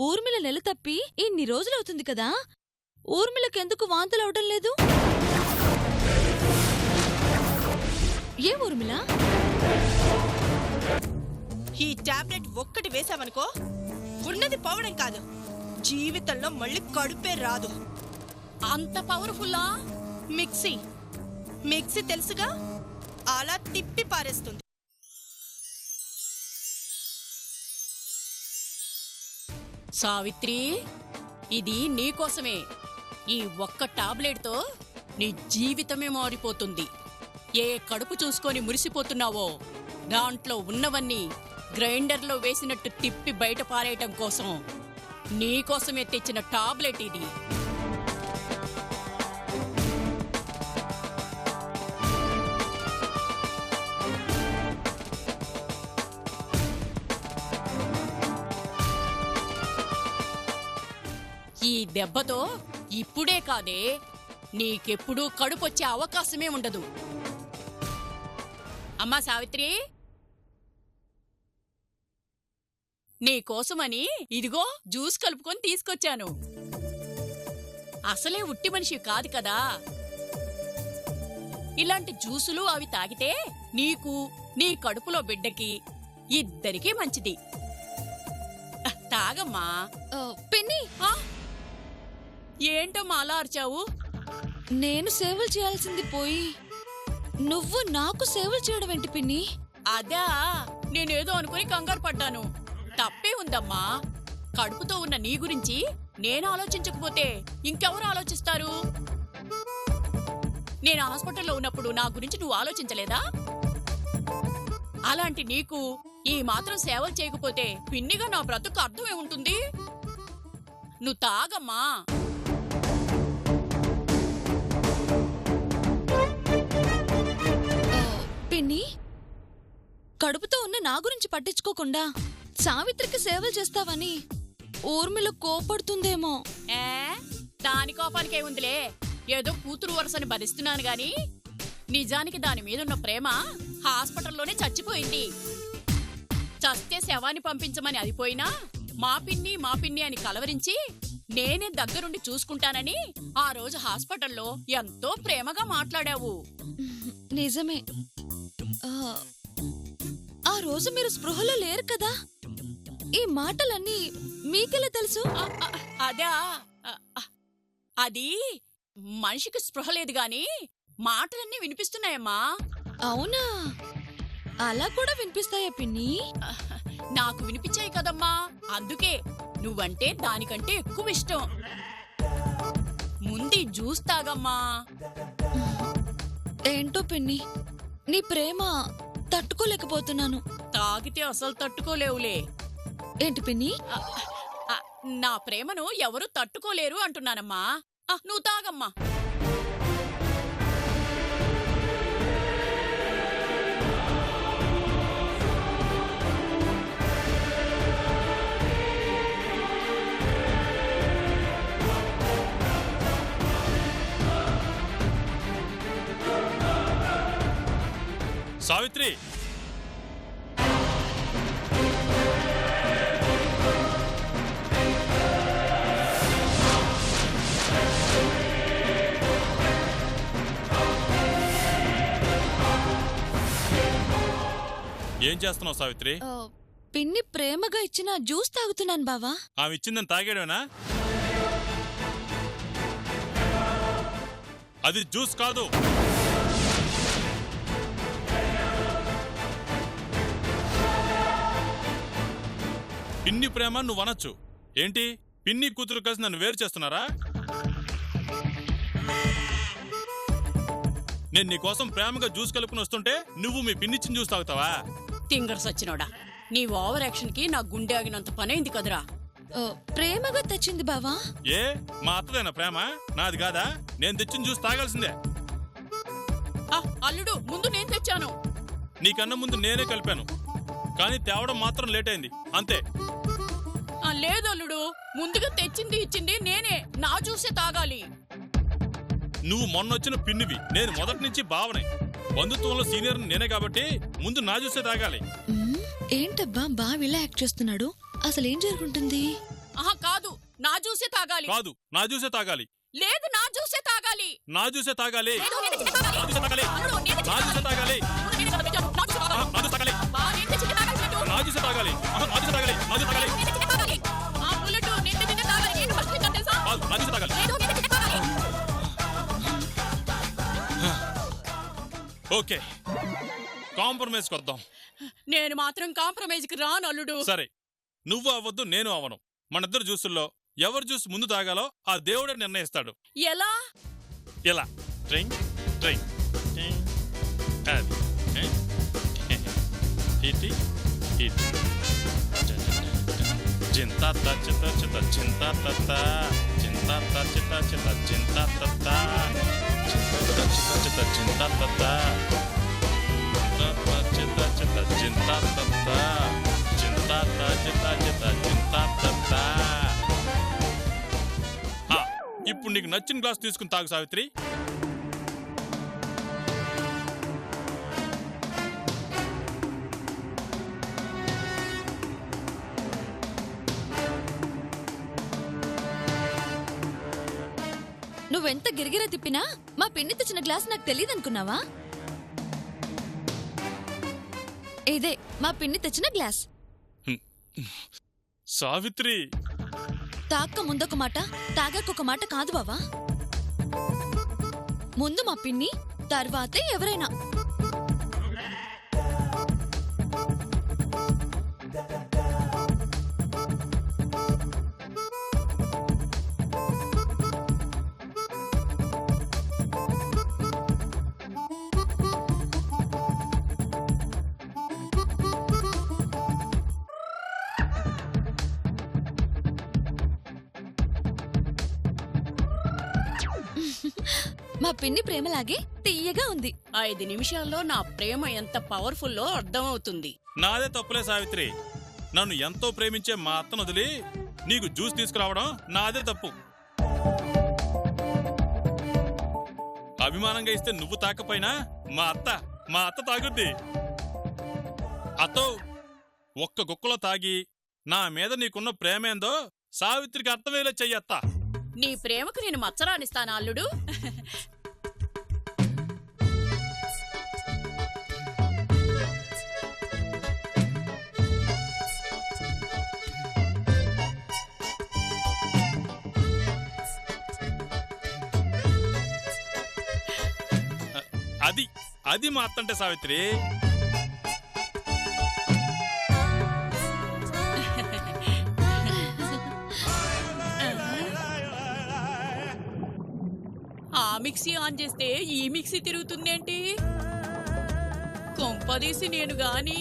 ఊర్మిళ నెల తప్పి ఇన్ని రోజులవుతుంది కదా, ఊర్మిళకెందుకు వాంతులవటం లేదు? ఏ ఊర్మిళ? ఈ టాబ్లెట్ ఒక్కటి వేసావనుకో ఉన్నది పోవడం కాదు, జీవితంలో మళ్ళీ కడుపే రాదు. అంత పవర్ఫుల్లా? మిక్సీ మిక్సీ తెలుసుగా, అలా తిప్పి పారేస్తుంది. సావిత్రి, ఇది నీకోసమే. ఈ ఒక్క టాబ్లెట్తో నీ జీవితమే మారిపోతుంది. ఏ కడుపు చూసుకొని మురిసిపోతున్నావో దాంట్లో ఉన్నవన్నీ గ్రైండర్లో వేసినట్టు తిప్పి బయట పారేయటం కోసం నీకోసమే తెచ్చిన టాబ్లెట్ ఇది. ఈ దెబ్బతో ఇప్పుడే కాదే, నీకెప్పుడూ కడుపొచ్చే అవకాశమే ఉండదు. అమ్మా సావిత్రి, నీకోసమని ఇదిగో జ్యూస్ కలుపుకొని తీసుకొచ్చాను. అసలే ఉట్టి మనిషి కాదు కదా, ఇలాంటి జ్యూసులు అవి తాగితే నీకు, నీ కడుపులో బిడ్డకి ఇద్దరికీ మంచిది. తాగమ్మా. పిన్ని, ఏంటమ్మా అలా అరిచావు? నేను సేవలు చేయాల్సింది పోయి నువ్వు నాకు సేవలు చేయడం ఏంటి పిన్ని? అదా, నేనేదో అనుకుని కంగారు పడ్డాను. తప్పే ఉందమ్మా. కడుపుతో ఉన్న నీ గురించి నేను ఆలోచించకపోతే ఇంకెవరు ఆలోచిస్తారు? నేను హాస్పిటల్లో ఉన్నప్పుడు నా గురించి నువ్వు ఆలోచించలేదా? అలాంటి నీకు ఈ మాత్రం సేవలు చేయకపోతే పిన్నిగా నా బ్రతుకు అర్థమే ఉంటుంది. నువ్వు తాగమ్మా. పిన్ని, కడుపుతో ఉన్న నా గురించి పట్టించుకోకుండా సావిత్రికి సేవలు చేస్తావని ఊర్మిళ కోపడుతుందేమో. దాని కోపానికే ఉందిలే, ఏదో కూతురు వరుసని భరిస్తున్నాను గాని నిజానికి దాని మీదున్న ప్రేమ హాస్పిటల్లోనే చచ్చిపోయింది. చస్తే శవాన్ని పంపించమని అది పోయినా మా పిన్ని అని కలవరించి నేనే దగ్గరుండి చూసుకుంటానని ఆ రోజు హాస్పిటల్లో ఎంతో ప్రేమగా మాట్లాడావు. నిజమే. ఆ రోజు మీరు స్పృహలో లేరు కదా, ఈ మాటలన్నీ మీకెలా తెలుసు? అదా, అది మనిషికి స్పృహ లేదు గాని మాటలన్నీ వినిపిస్తున్నాయమ్మా. అవునా? అలా కూడా వినిపిస్తాయా పిన్ని? నాకు వినిపించాయి కదమ్మా, అందుకే నువ్వంటే దానికంటే ఎక్కువ ఇష్టం. ముందు జ్యూస్ తాగమ్మా. ఏంటో పిన్ని, నీ ప్రేమ తట్టుకోలేకపోతున్నాను. తాగితే అసలు తట్టుకోలేవులే. ఏంటి పిన్ని? నా ప్రేమను ఎవరు తట్టుకోలేరు అంటున్నానమ్మా. నువ్వు తాగమ్మా. సావిత్రి, ఏం చేస్తున్నావు సావిత్రి? పిన్ని ప్రేమగా ఇచ్చిన జ్యూస్ తాగుతున్నాను బావా. ఆమె ఇచ్చిందని తాగాడేనా? అది జ్యూస్ కాదు. పిన్ని ప్రేమ నువ్వు అనొచ్చు ఏంటి? పిన్ని కూతురు కలిసి నన్ను వేరు చేస్తున్నారా? నేను నీకోసం ప్రేమగా జ్యూస్ కలుపుకుని వస్తుంటే నువ్వు మీ పిన్నిచ్చిన జ్యూస్ తాగుతావా? తింగర్ సచ్చినోడా, నీ ఓవర్ యాక్షన్ కి నా గుండె ఆగినంత పనైంది కదరా. ప్రేమగా తెచ్చింది బావా. ఏ మా అత్తదేనా ప్రేమ? నాది కాదా? నేను తెచ్చిన జ్యూస్ తాగాల్సిందే. అల్లుడు, ముందు నేను తెచ్చాను. నీకన్నా ముందు నేనే కలిపాను, కానీ తేవడం మాత్రం లేట్ అయింది అంతే. లేదు అల్లుడు, ముందుగా తెచ్చింది ఇచ్చింది నేనే. నా జ్యూసే తాగాలి. నువ్వు మొన్నొచ్చిన పిన్నివి, నేను మొదటి నుంచి బావనే. బంధుత్వంలో సీనియర్ నేనే కాబట్టి ముందు నా జ్యూసే తాగాలి. ఏంటబ్బా బావిలా యాక్ట్ చేస్తున్నాడు? అసలేం జరుగుతుంది? నా జ్యూసే తాగాలి. కాదు, నా జ్యూసే తాగాలి. లేదు, నా జ్యూసే తాగాలి. నా జ్యూసే తాగాలి. లేదు, నేను తెచ్చి తాగాలి. నా జ్యూసే తాగాలి. అల్లుడు, నేను తెచ్చి నా జ్యూసే తాగాలి. నేను ఇక్కడ తెచ్చాను. నా జ్యూసే తాగాలి. నా జ్యూసే తాగాలి. బా, నేను తెచ్చి తాగాలి బుల్లెటు. నా జ్యూసే తాగాలి. నా జ్యూసే తాగాలి. నా జ్యూసే తాగాలి. నేను తెచ్చి తాగాలి. ఆ బుల్లెటు నేను తెచ్చి తాగాలి. నేను ఫస్ట్ తెచ్చాను తెలుసా? కాదు, నా జ్యూసే తాగాలి. లేదు, నేను తెచ్చి తాగాలి. ఓకే, కాంప్రమైజ్ కొద్దాం. నేను మాత్రం కాంప్రమైజ్కి రాను అల్లుడు. సరే, నువ్వు అవ్వద్దు, నేను అవ్వను. మనిద్దరు జ్యూసుల్లో ఎవరు జ్యూస్ ముందు తాగాలో ఆ దేవుడే నిర్ణయిస్తాడు. ఎలా? ఇలా డ్రింక్ డ్రింక్ అది ఇటీ ఇటీ చింత చిత చిత చింత తత్త చింత చిత చిత చింత తత్త చింత చిత చిత చింత తత్త చిత చిత చింత తత్త చింత చిత చిత చింత తత్త. ఇప్పుడు నీకు నచ్చిన గ్లాస్ తీసుకుని తాగు సావిత్రి. నువ్వెంత గిరిగిర తిప్పినా మా పిన్ని తెచ్చిన గ్లాస్ నాకు తెలియదనుకున్నావా? ఇదే మా పిన్ని తెచ్చిన గ్లాస్. సావిత్రి, తాక్క ముందొక మాట, తాగాకొక మాట కాదు బావా. ముందు మా పిన్ని, తర్వాతే ఎవరైనా. మా పిన్ని ప్రేమలాగే తీయగా ఉంది. 5 నిమిషాల్లో నా ప్రేమ ఎంత పవర్ఫుల్లో అర్థమవుతుంది. నాదే తప్పులే సావిత్రి. నన్ను ఎంతో ప్రేమించే మా అత్తను వదిలి నీకు జ్యూస్ తీసుకురావడం నాదే తప్పు. అభిమానంగా ఇస్తే నువ్వు తాకపోయినా మా అత్త తాగుద్ది. అత్తో, ఒక్క గుక్కలో తాగి నా మీద నీకున్న ప్రేమేందో సావిత్రికి అర్థమయ్యేలా చెయ్యత్తా. నీ ప్రేమకు నేను మచ్చరానిస్తాను అల్లుడు. అది మా అత్తంటే సావిత్రి. ఆ మిక్సీ ఆన్ చేస్తే ఈ మిక్సీ తిరుగుతుందేంటి? కొంపదీసి నేను గాని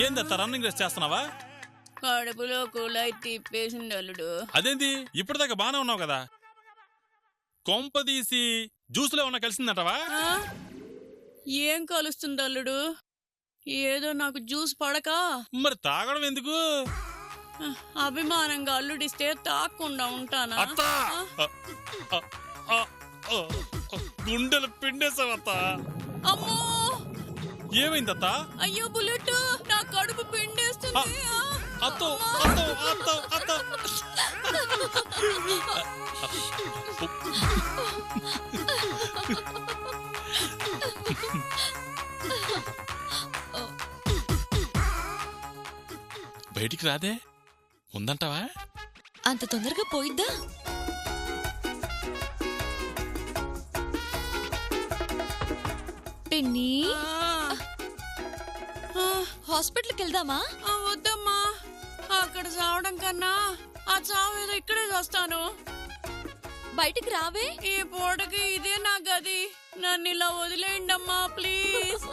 ఏందత్త రన్నింగ్ రేస్ చేస్తున్నావా? కడుపులో కుళాయి తిప్పేసింది అల్లుడు. అదేంది, ఇప్పటిదాకా బానే ఉన్నావు కదా. కొంపదీసి జ్యూస్లో ఉన్న కలిసిందంటవా? ఆ? ఏం కలుస్తుంది అల్లుడు? ఏదో నాకు జ్యూస్ పడక మరి తాగడం ఎందుకు? అభిమానంగా అల్లుడిస్తే తాక్కుండా ఉంటానా? అత్తా! గుండెలు పిండేసావత్తా. అమ్మో! ఏమైందత్త? అయ్యో బుల్లెట్, నా కడుపు పిండేస్తుంది. అత్తో అత్తో అత్తో అత్తో. బయటికి రాదే, ఉందంటావా? అంత తొందరగా పోయిద్దా? పిన్ని, హాస్పిటల్కి వెళ్దామా? వద్దమ్మా, అక్కడ చావడం కన్నా ఆ చావు ఏదో ఇక్కడే చేస్తాను. బయటికి రావే. ఈ పూటకి ఇదే నా గది, నన్ను ఇలా వదిలేయండి అమ్మా ప్లీజ్.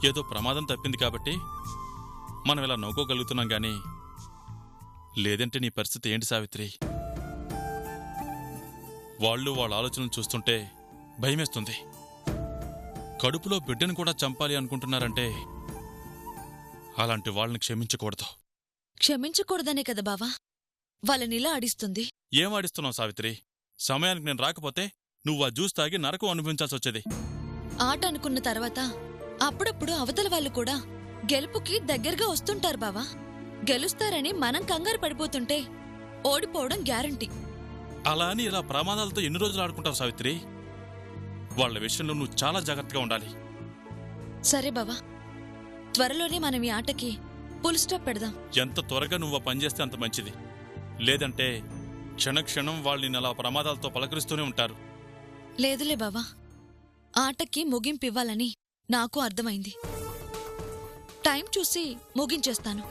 ఏదో ప్రమాదం తప్పింది కాబట్టి మనం ఇలా నవ్వుకోగలుగుతున్నాం గాని లేదంటే నీ పరిస్థితి ఏంటి సావిత్రి? వాళ్ళు వాళ్ళ ఆలోచనలు చూస్తుంటే భయమేస్తుంది. కడుపులో బిడ్డను కూడా చంపాలి అనుకుంటున్నారంటే అలాంటి వాళ్ళని క్షమించకూడదు. క్షమించకూడదనే కదా బావా వాళ్ళనిలా ఆడిస్తుంది. ఏం ఆడిస్తున్నావు సావిత్రి? సమయానికి నేను రాకపోతే నువ్వు ఆ జ్యూస్ తాగి నరకం అనుభవించాల్సి వచ్చేది. ఆట అనుకున్న తర్వాత అప్పుడప్పుడు అవతల వాళ్ళు కూడా గెలుపుకి దగ్గరగా వస్తుంటారు బావా. గెలుస్తారని మనం కంగారు పడిపోతుంటే ఓడిపోవడం గ్యారంటీ. అలా అని ఇలా ప్రమాదాలతో ఎన్ని రోజులు ఆడుకుంటావు సావిత్రి? వాళ్ళ విషయంలో నువ్వు చాలా జాగ్రత్తగా ఉండాలి. సరే బావా, త్వరలోనే మనం ఈ ఆటకి ఫుల్ స్టాప్ పెడదాం. ఎంత త్వరగా నువ్వు పనిచేస్తే అంత మంచిది. లేదంటే క్షణక్షణం వాళ్ళని అలా ప్రమాదాలతో పలకరిస్తూనే ఉంటారు. లేదులే బావా, ఆటకి ముగింపివ్వాలని నాకు అర్థమైంది. టైం చూసి ముగించేస్తాను.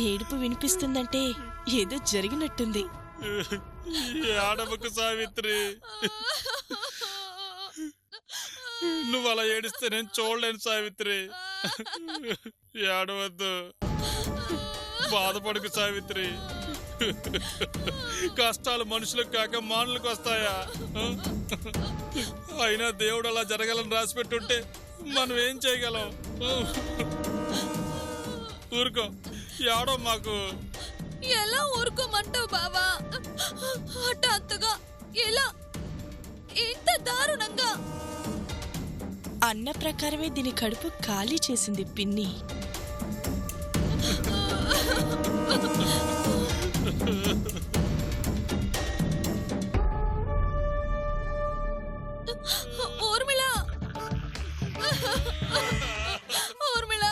ఏడుపు వినిపిస్తుందంటే ఏదో జరిగినట్టుంది. ఆడవకు సావిత్రి, నువ్వు అలా ఏడిస్తే నేను చూడలేను సావిత్రి. ఏడవద్దు, బాధపడకు సావిత్రి. కష్టాలు మనుషులకు కాక మానులకు వస్తాయా? అయినా దేవుడు అలా జరగాలని రాసిపెట్టుంటే మనం ఏం చేయగలం? ఊరుకో, ఏడో మాకు. ఎలా ఊరుకోమంటావు బావా? హఠాత్తుగా ఎలా ఇంత దారుణంగా? అన్న ప్రకారమే దీని కడుపు ఖాళీ చేసింది పిన్ని. ఊర్మిళ, ఊర్మిళ,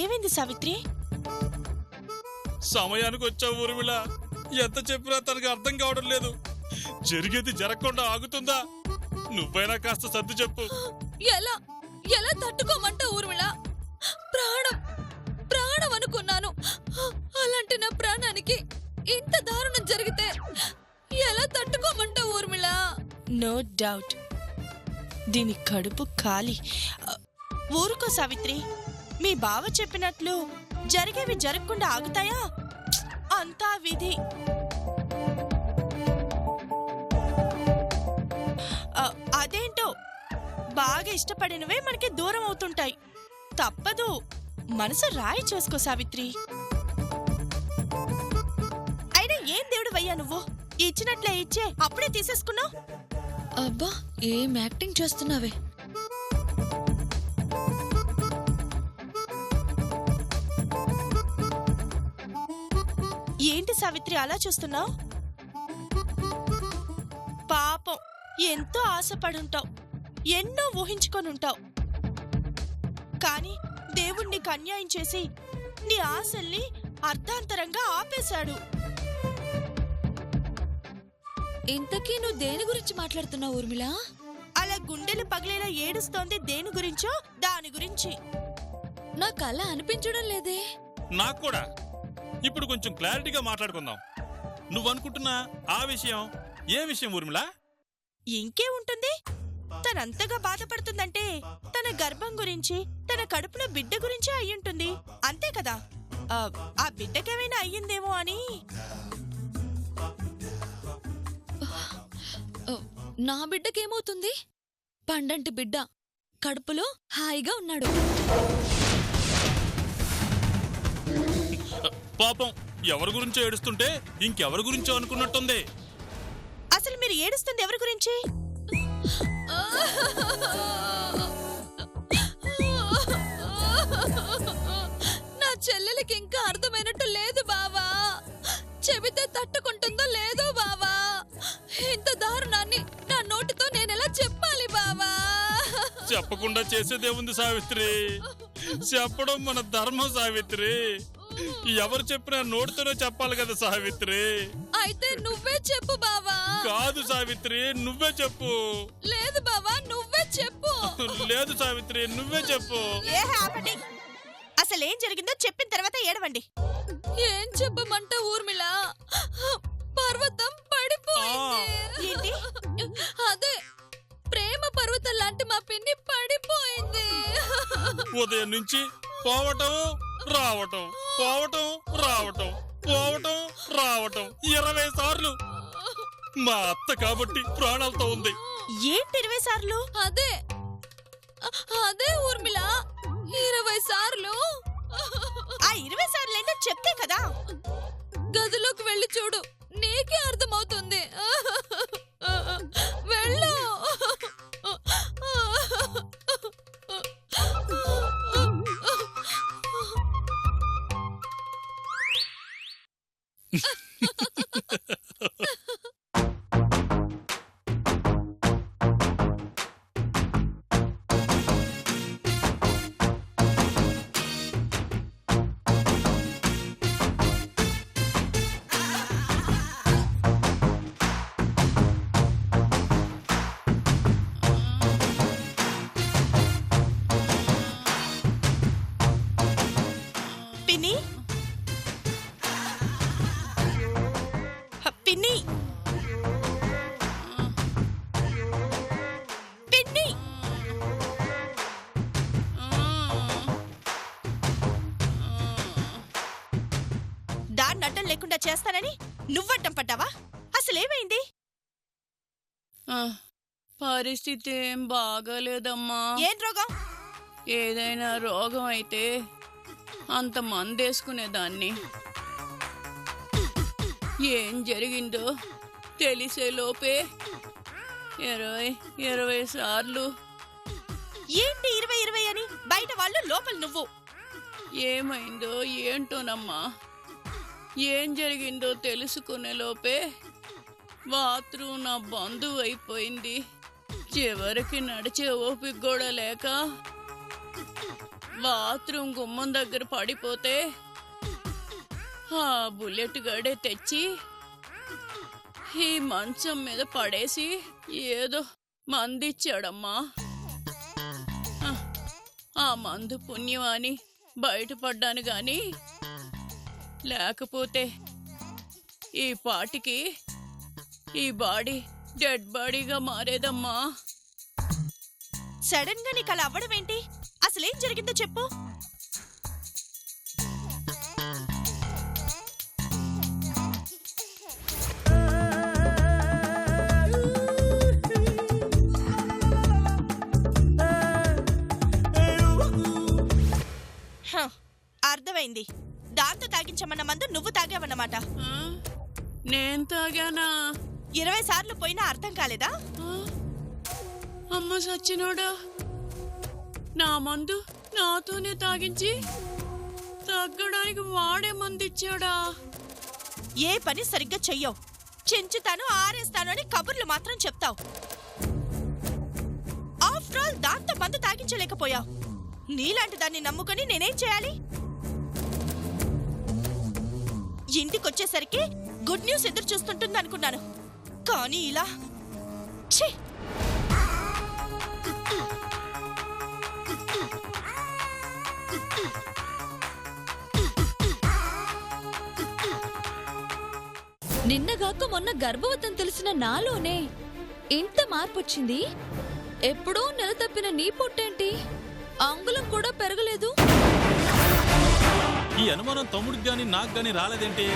ఏమైంది సావిత్రి? సమయానికి వచ్చావు ఊర్మిళ. ఎంత చెప్పినా తనకు అర్థం కావడం లేదు. జరిగేది జరగకుండా ఆగుతుందా? నువ్వైనా కాస్త సర్ది చెప్పు. ఎలా ఎలా తట్టుకోమంటావు ఊర్మిళ? ప్రాణం ప్రాణం అనుకున్నాను. అలాంటి నా ప్రాణానికి ఇంత దారుణం జరిగితే ఎలా తట్టుకోమంటావు ఊర్మిళ? నో డౌట్ దీని కడుపు ఖాళీ. ఊరుకో సావిత్రి, మీ బావ చెప్పినట్లు జరిగేవి జరగకుండా ఆగుతాయా? అంతా విధి. అదేంటో బాగా ఇష్టపడినవే మనకి దూరం అవుతుంటాయి. తప్పదు, మనసు రాయి చేసుకో సావిత్రి. అయినా ఏం దేవుడు వయ్యా నువ్వు, ఇచ్చినట్లే ఇచ్చే అప్పుడే తీసేసుకున్నావు. అబ్బా, ఏం యాక్టింగ్ చేస్తున్నావే. ఏంటి సావిత్రి అలా చూస్తున్నావు? పాపం, ఎంతో ఆశపడుంటావు, ఎన్నో ఊహించుకొనుంటావు. కానీ దేవుణ్ణి నీకు అన్యాయం చేసి నీ ఆశల్ని అర్ధాంతరంగా ఆపేశాడు. ఇంతకీ నువ్వు దేని గురించి మాట్లాడుతున్నావు ఊర్మిళ? అలా గుండెలు పగిలేలా ఏడుస్తోంది దేని గురించో దాని గురించి. నాకు అలా అనిపించడం లేదే. నాకు కూడా. ఇప్పుడు కొంచెం క్లారిటీగా మాట్లాడుకుందాం. నువ్వనుకుంటున్న ఆ విషయం ఏ విషయం ఊర్మిళ? ఇంకే ఉంటుంది, తనంతగా బాధపడుతుందంటే తన గర్భం గురించి, తన కడుపులో బిడ్డ గురించి అయ్యుంటుంది, అంతే కదా. ఆ బిడ్డకేమైనా అయ్యిందేమో అని. నా బిడ్డకేమవుతుంది? పండంటి బిడ్డ కడుపులో హాయిగా ఉన్నాడు. పాపం, ఎవరి గురించో ఏడుస్తుంటే ఇంకెవరి గురించో అనుకున్నట్టుంది. అసలు మీరు ఏడుస్తుంది ఎవరి గురించి? నా చెల్లెలకి ఇంకా అర్థమైనట్టు లేదు బావా. చెబితే తట్టుకుంటుందో లేదో బావా. ఇంత దారుణాన్ని నా నోటితో నేనెలా చెప్పాలి బావా? చెప్పకుండా చేసేదేముంది సావిత్రి, చెప్పడం మన ధర్మం సావిత్రి. ఎవరు చెప్పినా నోటితోనే చెప్పాలి కదా సావిత్రి. అయితే నువ్వే చెప్పు బావా. కాదు సావిత్రి, నువ్వే చెప్పు. లేదు బావా, నువ్వే చెప్పు. లేదు సావిత్రి, నువ్వే చెప్పు. అసలేం జరిగిందో చెప్పిన తర్వాత ఏడవండి. ఏం చెప్పమంట ఊర్మిళ? పర్వతం పడిపోయింది. ఏంటి? అదే, ప్రేమ పర్వతం లాంటి మా పిన్ని పడిపోయింది. ఉదయం నుంచి పోవటం రావటం, పోవటం రావటం, పోవటం రావటం 20 సార్లు. మా అత్త కాబట్టి ప్రాణాలతో ఉంది. ఏంటి 20 సార్లు? అదే ఊర్మిళ, 20 సార్లు. ఆ 20 సార్లు ఏంటో చెప్తే కదా. గదిలోకి వెళ్ళి చూడు, నీకే అర్థమవుతుంది. వెళ్ళు. పిన్ని, పిన్ని, పిన్ని. దాన్ని అడ్డం లేకుండా చేస్తానని నువ్వడ్డం పడ్డావా? అసలేమైంది? పరిస్థితి ఏం బాగాలేదమ్మా. ఏం రోగం? ఏదైనా రోగం అయితే అంత మందేసుకునేదాన్ని. ఏం జరిగిందో తెలిసే లోపే 20 సార్లు. ఏంటి 20 అని? బయట వాళ్ళు, లోపల నువ్వు. ఏమైందో ఏంటోనమ్మా. ఏం జరిగిందో తెలుసుకునే లోపే బాత్రూమ్ నా బంధువు అయిపోయింది. చివరికి నడిచే ఓపిక కూడా లేక బాత్రూమ్ గుమ్మం దగ్గర పడిపోతే ఆ బుల్లెట్ గడే తెచ్చి ఈ మంచం మీద పడేసి ఏదో మందిచ్చాడమ్మా. ఆ మందు పుణ్యం అని బయటపడ్డాను గాని లేకపోతే ఈ పాటికి ఈ బాడీ డెడ్ బాడీగా మారేదమ్మా. సడన్ గా నీకు అలా అవ్వడం ఏంటి? అసలేం జరిగిందో చెప్పు. అర్థమైంది. దాంతో తాగించమన్న మందు నువ్వు తాగావన్నమాట. ఆ? నేను తాగానా? 20 సార్లు పోయినా అర్థం కాలేదా? ఆ? అమ్మ సచ్చినోడా, నా మందు నాతోనే తాగించి తగ్గడానికి వాడే మందు ఇచ్చాడా? ఏ పని సరిగ్గా చెయ్యవు. చెంచుతాను, ఆరేస్తాను అని కబుర్లు మాత్రం చెప్తావు. ఆఫ్టర్ ఆల్ దాంతో మందు తాగించలేకపోయావు. నీలాంటి దాన్ని నమ్ముకొని నేనేం చేయాలి? ఇంటికొచ్చేసరికి గుడ్ న్యూస్ ఎదురు చూస్తుంటుంది అనుకున్నాను, కానీ ఇలా ఛీ! నిన్నగాక మొన్న గర్భవతం తెలిసిన నాలోనే ఇంత మార్పొచ్చింది. ఎప్పుడూ నెల తప్పిన నీ పొట్టేంటి అంగుళం కూడా పెరగలేదు? ఈ అనుమానం తమ్ముడికి గాని నాకు గాని రాలేదేంటి?